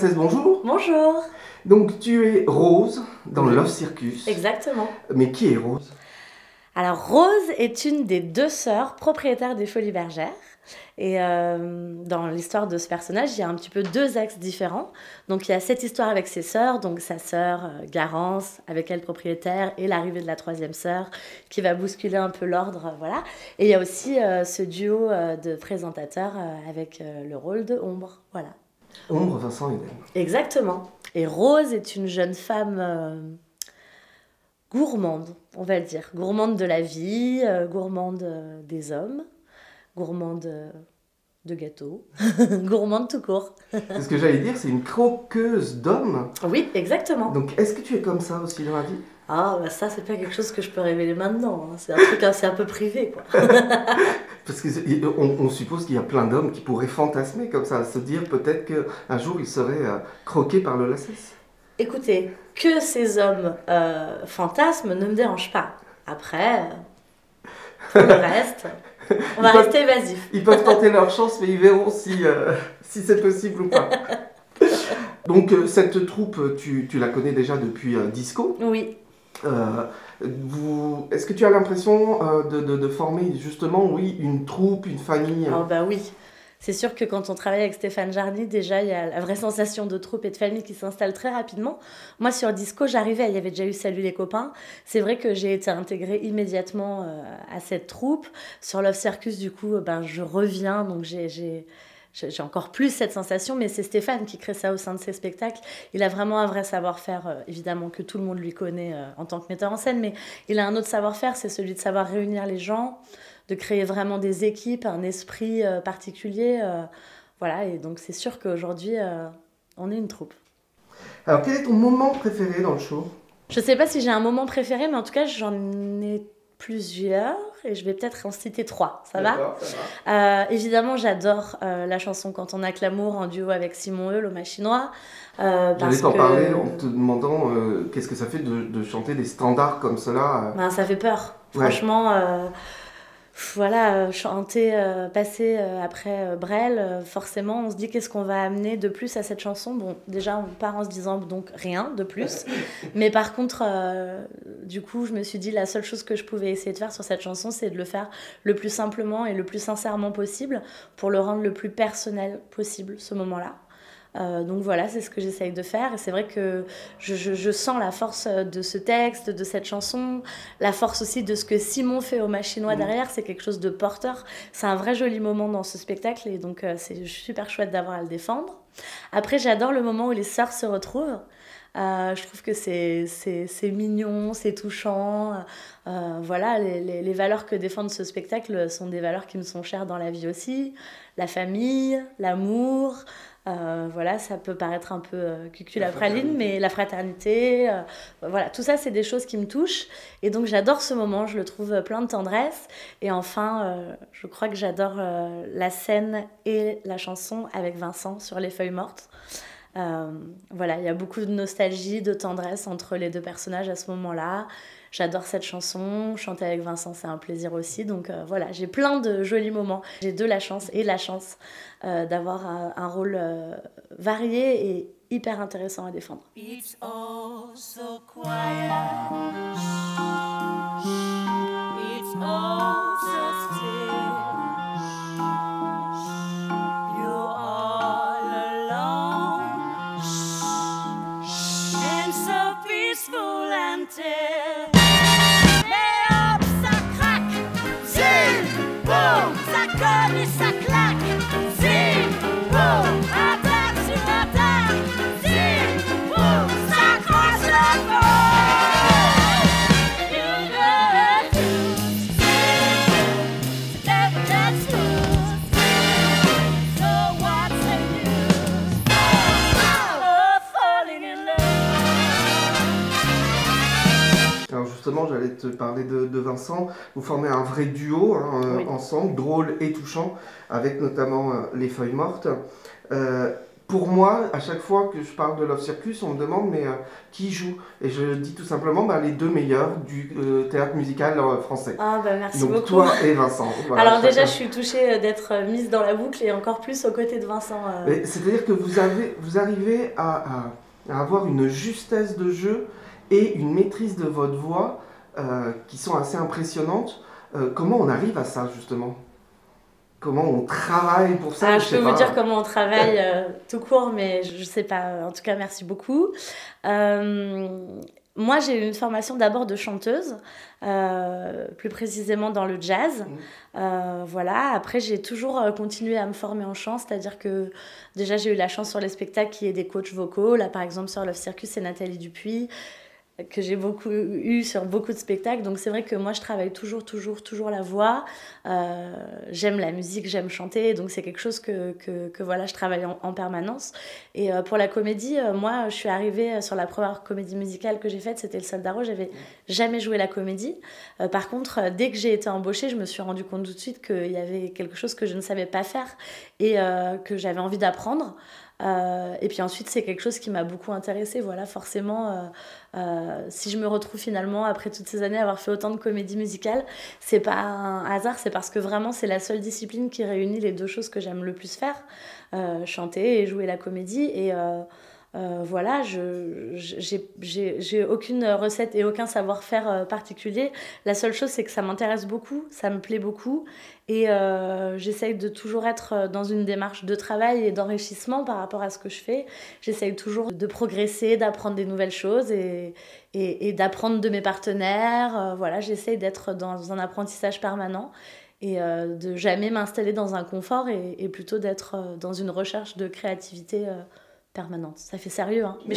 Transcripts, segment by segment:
Lassès, bonjour. Bonjour. Donc tu es Rose dans Oui. Love Circus. Exactement. Mais qui est Rose? Alors Rose est une des deux sœurs propriétaires des Folies Bergères. Et dans l'histoire de ce personnage, il y a un petit peu deux axes différents. Donc il y a cette histoire avec ses sœurs, donc sa sœur Garance, avec elle propriétaire, et l'arrivée de la troisième sœur, qui va bousculer un peu l'ordre, voilà. Et il y a aussi ce duo de présentateurs avec le rôle de Ombre, voilà. Ombre, Vincent Eden. Exactement. Et Rose est une jeune femme gourmande, on va le dire. Gourmande de la vie, gourmande des hommes, gourmande de gâteaux, gourmande tout court. C'est ce que j'allais dire, c'est une croqueuse d'hommes. Oui, exactement. Donc est-ce que tu es comme ça aussi dans la vie? Ah, bah ça, c'est pas quelque chose que je peux révéler maintenant. Hein. C'est un truc assez un peu privé, quoi. Parce qu'on suppose qu'il y a plein d'hommes qui pourraient fantasmer comme ça, se dire peut-être qu'un jour ils seraient croqués par le Lassès. Écoutez, que ces hommes fantasment ne me dérange pas. Après, pour le reste, on va rester évasif. Ils peuvent tenter leur chance, mais ils verront si c'est possible ou pas. Donc cette troupe, tu la connais déjà depuis Disco. Oui. Est-ce que tu as l'impression de former justement, oui, une troupe, une famille? Oh bah oui. C'est sûr que quand on travaille avec Stéphane Jarny, déjà, il y a la vraie sensation de troupe et de famille qui s'installe très rapidement. Moi, sur Disco, j'arrivais, il y avait déjà eu Salut les copains. C'est vrai que j'ai été intégrée immédiatement à cette troupe. Sur Love Circus, du coup, je reviens, donc j'ai encore plus cette sensation, mais c'est Stéphane qui crée ça au sein de ses spectacles. Il a vraiment un vrai savoir-faire, évidemment que tout le monde lui connaît en tant que metteur en scène, mais il a un autre savoir-faire, c'est celui de savoir réunir les gens, de créer vraiment des équipes, un esprit particulier. Voilà, et donc c'est sûr qu'aujourd'hui, on est une troupe. Alors quel est ton moment préféré dans le show? Je sais pas si j'ai un moment préféré, mais en tout cas, j'en ai plusieurs, et je vais peut-être en citer 3, ça va? Évidemment, j'adore la chanson Quand on a que l'amour en duo avec Simon Eul au Machinois. J'allais t'en parler en te demandant qu'est-ce que ça fait de chanter des standards comme cela. Ça fait peur, Ouais. franchement. Voilà, chanter, passer après Brel, forcément, on se dit qu'est-ce qu'on va amener de plus à cette chanson. Bon, déjà, on part en se disant donc rien de plus. Mais par contre, du coup, je me suis dit la seule chose que je pouvais essayer de faire sur cette chanson, c'est de le faire le plus simplement et le plus sincèrement possible pour le rendre le plus personnel possible, ce moment-là. Donc voilà, c'est ce que j'essaye de faire. Et c'est vrai que je sens la force de ce texte, de cette chanson, la force aussi de ce que Simon fait au Machinois derrière. C'est quelque chose de porteur. C'est un vrai joli moment dans ce spectacle et donc c'est super chouette d'avoir à le défendre. Après, j'adore le moment où les sœurs se retrouvent. Je trouve que c'est mignon, c'est touchant. Voilà, les valeurs que défendent ce spectacle sont des valeurs qui me sont chères dans la vie aussi. La famille, l'amour. Voilà, ça peut paraître un peu cucul-la-praline, mais la fraternité, voilà, tout ça, c'est des choses qui me touchent. Et donc, j'adore ce moment, je le trouve plein de tendresse. Et enfin, je crois que j'adore la scène et la chanson avec Vincent sur Les Feuilles Mortes. Voilà, il y a beaucoup de nostalgie, de tendresse entre les deux personnages à ce moment-là. J'adore cette chanson, chanter avec Vincent c'est un plaisir aussi, donc voilà, j'ai plein de jolis moments. J'ai la chance d'avoir un rôle varié et hyper intéressant à défendre. It's all so quiet. It's all so still. You're all alone. And so peaceful until ça craque, zing, boum, ça colle et ça claque, zing, boum, attaque sur attaque, zing, boum, ça croise le fond. You know to zing, never gets loose, so what's the use of falling in love? Alors justement, j'allais te parler de Vincent. Vous formez un vrai duo Oui. ensemble, drôle et touchant, avec notamment Les Feuilles Mortes. Pour moi, à chaque fois que je parle de Love Circus, on me demande mais qui joue? Et je dis tout simplement les deux meilleurs du théâtre musical français. Ah bah merci Donc beaucoup. toi et Vincent. Voilà, Alors déjà, chacun. je suis touchée d'être mise dans la boucle et encore plus aux côtés de Vincent. Mais c'est-à-dire que vous arrivez à avoir une justesse de jeu et une maîtrise de votre voix qui sont assez impressionnantes. Comment on arrive à ça justement? Comment on travaille pour ça? Je peux vous dire comment on travaille tout court, mais je sais pas. En tout cas, merci beaucoup. Moi, j'ai eu une formation d'abord de chanteuse, plus précisément dans le jazz. Voilà. Après, j'ai toujours continué à me former en chant, c'est-à-dire que déjà, j'ai eu la chance sur les spectacles qu'il y ait des coachs vocaux. Là, par exemple, sur Love Circus, c'est Nathalie Dupuis, que j'ai beaucoup eu sur beaucoup de spectacles. Donc c'est vrai que moi je travaille toujours la voix. J'aime la musique, j'aime chanter, donc c'est quelque chose que voilà, je travaille en permanence. Et pour la comédie, moi je suis arrivée sur la première comédie musicale que j'ai faite, c'était Le Soldat Rose. J'avais jamais joué la comédie. Par contre, dès que j'ai été embauchée, je me suis rendu compte tout de suite qu'il y avait quelque chose que je ne savais pas faire et que j'avais envie d'apprendre. Et puis ensuite, c'est quelque chose qui m'a beaucoup intéressée. Voilà, forcément, si je me retrouve finalement, après toutes ces années, à avoir fait autant de comédies musicales, c'est pas un hasard, c'est parce que vraiment, c'est la seule discipline qui réunit les deux choses que j'aime le plus faire, chanter et jouer la comédie. Et voilà, j'ai aucune recette et aucun savoir-faire particulier. La seule chose, c'est que ça m'intéresse beaucoup, ça me plaît beaucoup. Et j'essaye de toujours être dans une démarche de travail et d'enrichissement par rapport à ce que je fais. J'essaye toujours de progresser, d'apprendre des nouvelles choses et d'apprendre de mes partenaires. Voilà, j'essaye d'être dans un apprentissage permanent et de jamais m'installer dans un confort et plutôt d'être dans une recherche de créativité permanente. Ça fait sérieux, hein, mais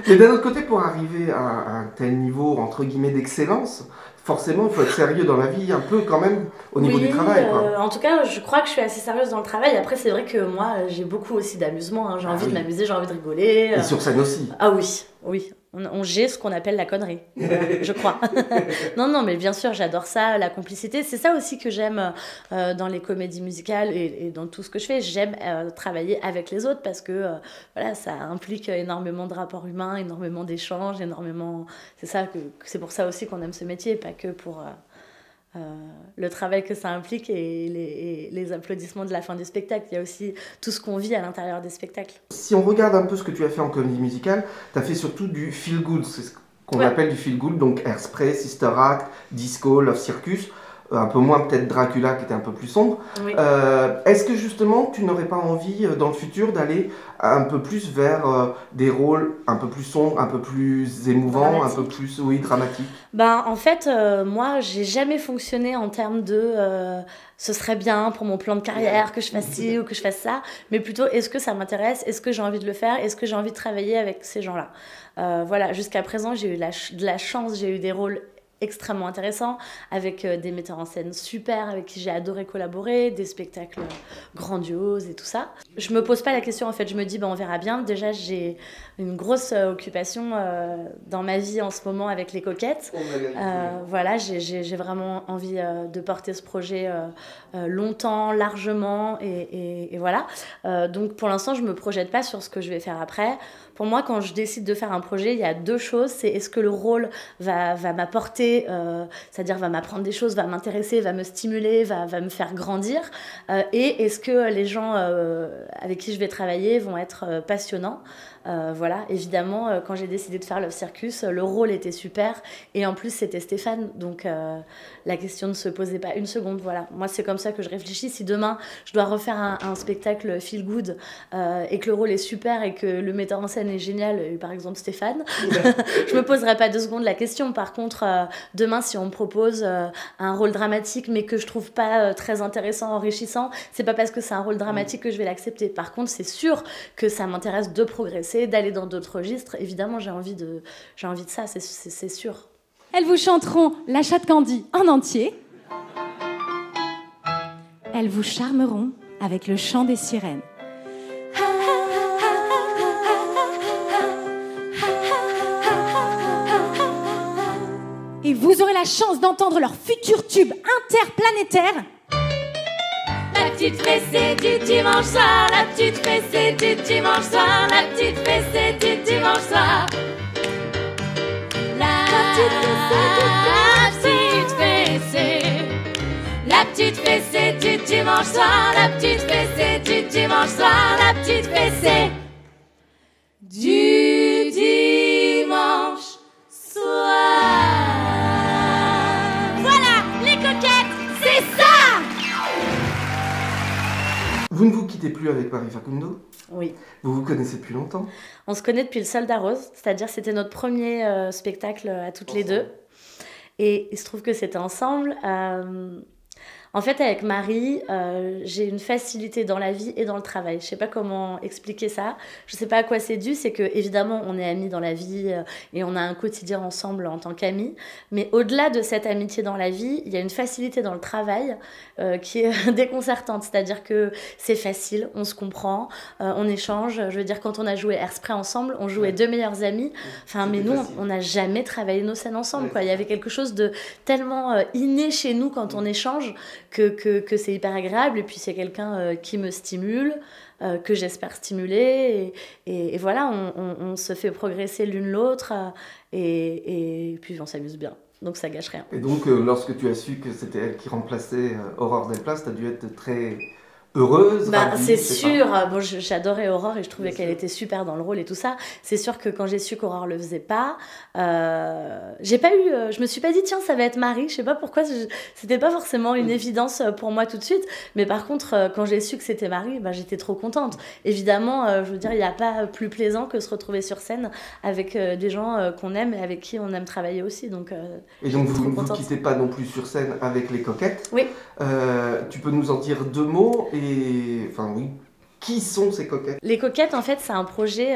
Mais d'un autre côté, pour arriver à un tel niveau, entre guillemets, d'excellence, forcément, il faut être sérieux dans la vie, un peu quand même, au niveau du travail. Quoi. En tout cas, je crois que je suis assez sérieuse dans le travail. Après, c'est vrai que moi, j'ai beaucoup aussi d'amusement. Hein. J'ai envie de m'amuser, j'ai envie de rigoler. Et sur scène aussi. Ah oui. On gère ce qu'on appelle la connerie, je crois. Non, mais bien sûr, j'adore ça, la complicité. C'est ça aussi que j'aime dans les comédies musicales et dans tout ce que je fais. J'aime travailler avec les autres parce que voilà, ça implique énormément de rapports humains, énormément d'échanges, énormément... C'est pour ça aussi qu'on aime ce métier, pas que pour... le travail que ça implique et les applaudissements de la fin du spectacle. Il y a aussi tout ce qu'on vit à l'intérieur des spectacles. Si on regarde un peu ce que tu as fait en comédie musicale, tu as fait surtout du feel good, c'est ce qu'on appelle du feel good, donc Hairspray, Sister Act, Disco, Love Circus, un peu moins peut-être Dracula qui était un peu plus sombre. Oui. Est-ce que justement tu n'aurais pas envie dans le futur d'aller un peu plus vers des rôles un peu plus sombres, un peu plus émouvants, un peu plus dramatiques? En fait, moi j'ai jamais fonctionné en termes de ce serait bien pour mon plan de carrière que je fasse ci ou que je fasse ça, mais plutôt est-ce que ça m'intéresse, est-ce que j'ai envie de le faire, est-ce que j'ai envie de travailler avec ces gens-là. Voilà, jusqu'à présent j'ai eu de la chance, j'ai eu des rôles extrêmement intéressant, avec des metteurs en scène super, avec qui j'ai adoré collaborer, des spectacles grandioses et tout ça. Je me pose pas la question, en fait, je me dis, on verra bien. Déjà, j'ai une grosse occupation dans ma vie en ce moment avec les Coquettes. Voilà, j'ai vraiment envie de porter ce projet longtemps, largement, et voilà. Donc, pour l'instant, je me projette pas sur ce que je vais faire après. Pour moi, quand je décide de faire un projet, il y a deux choses. C'est est-ce que le rôle va m'apporter, c'est-à-dire va m'apprendre des choses, va m'intéresser, va me stimuler, va me faire grandir. Et est-ce que les gens avec qui je vais travailler vont être passionnants. Voilà, évidemment, quand j'ai décidé de faire Love Circus, le rôle était super. Et en plus, c'était Stéphane. Donc, la question ne se posait pas une seconde. Voilà, moi, c'est comme ça que je réfléchis. Si demain, je dois refaire un spectacle feel good et que le rôle est super et que le metteur en scène est génial, par exemple Stéphane, je me poserai pas 2 secondes la question. Par contre, demain, si on me propose un rôle dramatique mais que je trouve pas très intéressant, enrichissant, c'est pas parce que c'est un rôle dramatique que je vais l'accepter. Par contre, c'est sûr que ça m'intéresse de progresser, d'aller dans d'autres registres. Évidemment, j'ai envie de ça, c'est sûr. Elles vous chanteront La Chatte Candy en entier. Elles vous charmeront avec le chant des sirènes. Et vous aurez la chance d'entendre leur futur tube interplanétaire. petite fessée du dimanche soir, la petite fessée du dimanche soir, la petite fessée du dimanche soir. La petite fessée, la petite fessée du dimanche soir, la petite fessée du dimanche soir, la petite fessée du dimanche soir. Voilà, les coquettes, c'est ça! Vous ne vous quittez plus avec Marie Facundo? Oui. Vous vous connaissez depuis longtemps? On se connaît depuis le Soldat Rose, c'est-à-dire c'était notre premier spectacle à toutes les deux. Et il se trouve que c'était ensemble. En fait, avec Marie, j'ai une facilité dans la vie et dans le travail. Je sais pas comment expliquer ça. Je sais pas à quoi c'est dû. C'est que évidemment, on est amis dans la vie et on a un quotidien ensemble en tant qu'amis. Mais au-delà de cette amitié dans la vie, il y a une facilité dans le travail qui est déconcertante. C'est-à-dire que c'est facile, on se comprend, on échange. Je veux dire, quand on a joué Airspray ensemble, on jouait deux meilleurs amis. Enfin, mais nous, on n'a jamais travaillé nos scènes ensemble, quoi. Il y avait quelque chose de tellement inné chez nous quand on échange que c'est hyper agréable. Et puis c'est quelqu'un qui me stimule, que j'espère stimuler, et voilà, on se fait progresser l'une l'autre, et puis on s'amuse bien, donc ça gâche rien. Et donc lorsque tu as su que c'était elle qui remplaçait Aurore Delplace, tu as dû être très heureuse, ravie, c'est sûr. Bon, j'adorais Aurore et je trouvais qu'elle était super dans le rôle et tout ça. C'est sûr que quand j'ai su qu'Aurore le faisait pas, je me suis pas dit tiens ça va être Marie. Je sais pas pourquoi, c'était pas forcément une évidence pour moi tout de suite. Mais par contre quand j'ai su que c'était Marie, j'étais trop contente. Évidemment, je veux dire, il y a pas plus plaisant que se retrouver sur scène avec des gens qu'on aime et avec qui on aime travailler aussi. Donc et donc vous ne vous quittez pas non plus sur scène avec les Coquettes. Oui. Tu peux nous en dire deux mots? Et enfin oui, qui sont ces Coquettes? Les Coquettes, en fait, c'est un projet.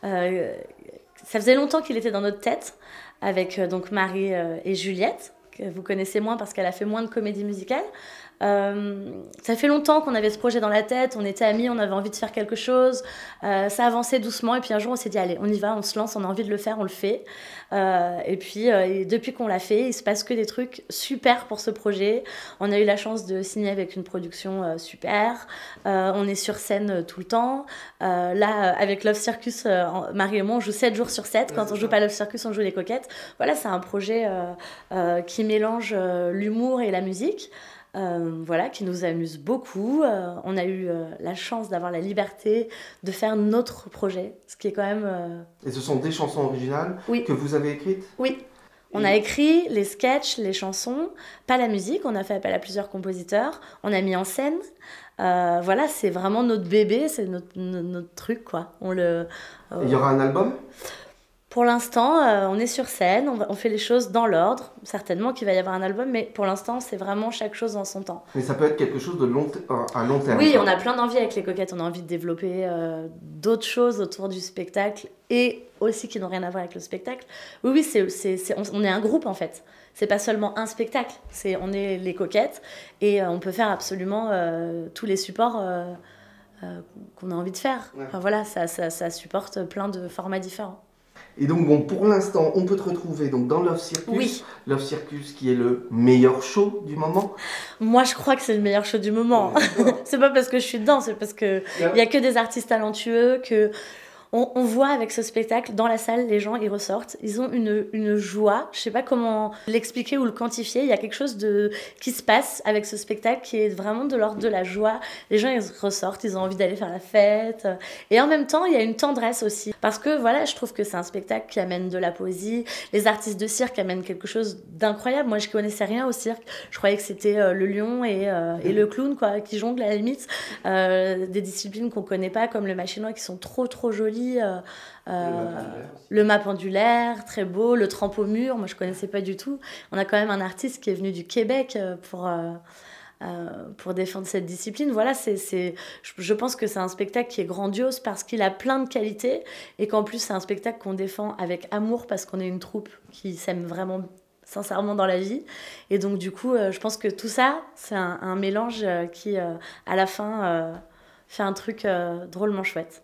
Ça faisait longtemps qu'il était dans notre tête, avec donc Marie et Juliette, que vous connaissez moins parce qu'elle a fait moins de comédie musicale. Ça fait longtemps qu'on avait ce projet dans la tête, on était amis, on avait envie de faire quelque chose, ça avançait doucement, et puis un jour on s'est dit allez, on y va, on se lance, on a envie de le faire, on le fait. Et puis depuis qu'on l'a fait, il se passe que des trucs super pour ce projet. On a eu la chance de signer avec une production super, on est sur scène tout le temps. Là avec Love Circus, Marie et moi on joue 7 jours sur 7, quand on joue pas Love Circus on joue les Coquettes. Voilà, c'est un projet qui mélange l'humour et la musique. Voilà, qui nous amuse beaucoup. On a eu la chance d'avoir la liberté de faire notre projet, ce qui est quand même... Et ce sont des chansons originales que vous avez écrites? Oui. On a écrit les sketchs, les chansons, pas la musique. On a fait appel à plusieurs compositeurs. On a mis en scène. Voilà, c'est vraiment notre bébé, c'est notre truc, quoi. Il y aura un album? Pour l'instant, on est sur scène, on fait les choses dans l'ordre. Certainement qu'il va y avoir un album, mais pour l'instant, c'est vraiment chaque chose dans son temps. Mais ça peut être quelque chose à long terme. Oui, on a plein d'envies avec les Coquettes. On a envie de développer d'autres choses autour du spectacle et aussi qui n'ont rien à voir avec le spectacle. Oui, on est un groupe en fait. C'est pas seulement un spectacle, on est les Coquettes et on peut faire absolument tous les supports qu'on a envie de faire. Ouais. Enfin, voilà, ça supporte plein de formats différents. Et donc, bon, pour l'instant, on peut te retrouver donc, dans Love Circus. Oui. Love Circus qui est le meilleur show du moment. Moi, je crois que c'est le meilleur show du moment. C'est pas parce que je suis dedans, c'est parce qu'il n'y a que des artistes talentueux, que... On voit avec ce spectacle, dans la salle, les gens, ils ressortent. Ils ont une joie. Je sais pas comment l'expliquer ou le quantifier. Il y a quelque chose qui se passe avec ce spectacle qui est vraiment de l'ordre de la joie. Les gens, ils ressortent, ils ont envie d'aller faire la fête. Et en même temps, il y a une tendresse aussi. Parce que voilà, je trouve que c'est un spectacle qui amène de la poésie. Les artistes de cirque amènent quelque chose d'incroyable. Moi, je connaissais rien au cirque. Je croyais que c'était le lion et le clown, quoi, qui jonglent à la limite. Des disciplines qu'on connaît pas, comme le machinois, qui sont trop, trop jolies. Le mât pendulaire, très beau, le trampo mur, moi je connaissais pas du tout. On a quand même un artiste qui est venu du Québec pour défendre cette discipline. Voilà, je pense que c'est un spectacle qui est grandiose parce qu'il a plein de qualités et qu'en plus c'est un spectacle qu'on défend avec amour parce qu'on est une troupe qui s'aime vraiment sincèrement dans la vie. Et donc du coup, je pense que tout ça, c'est un mélange qui, à la fin, fait un truc drôlement chouette.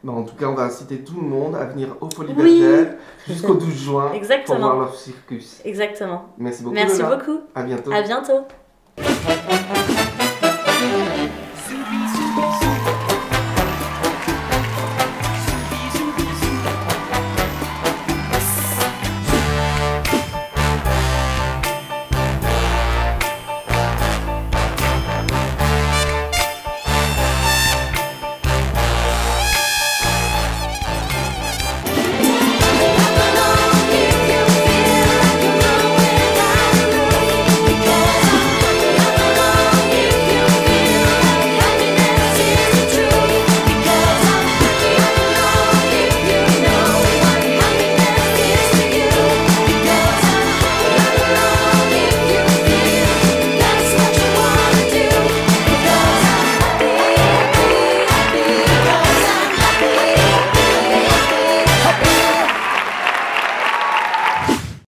En tout cas, on va inciter tout le monde à venir au Folies Bergère jusqu'au 12 juin pour voir Love Circus. Exactement. Merci beaucoup. Merci beaucoup. À bientôt. À bientôt.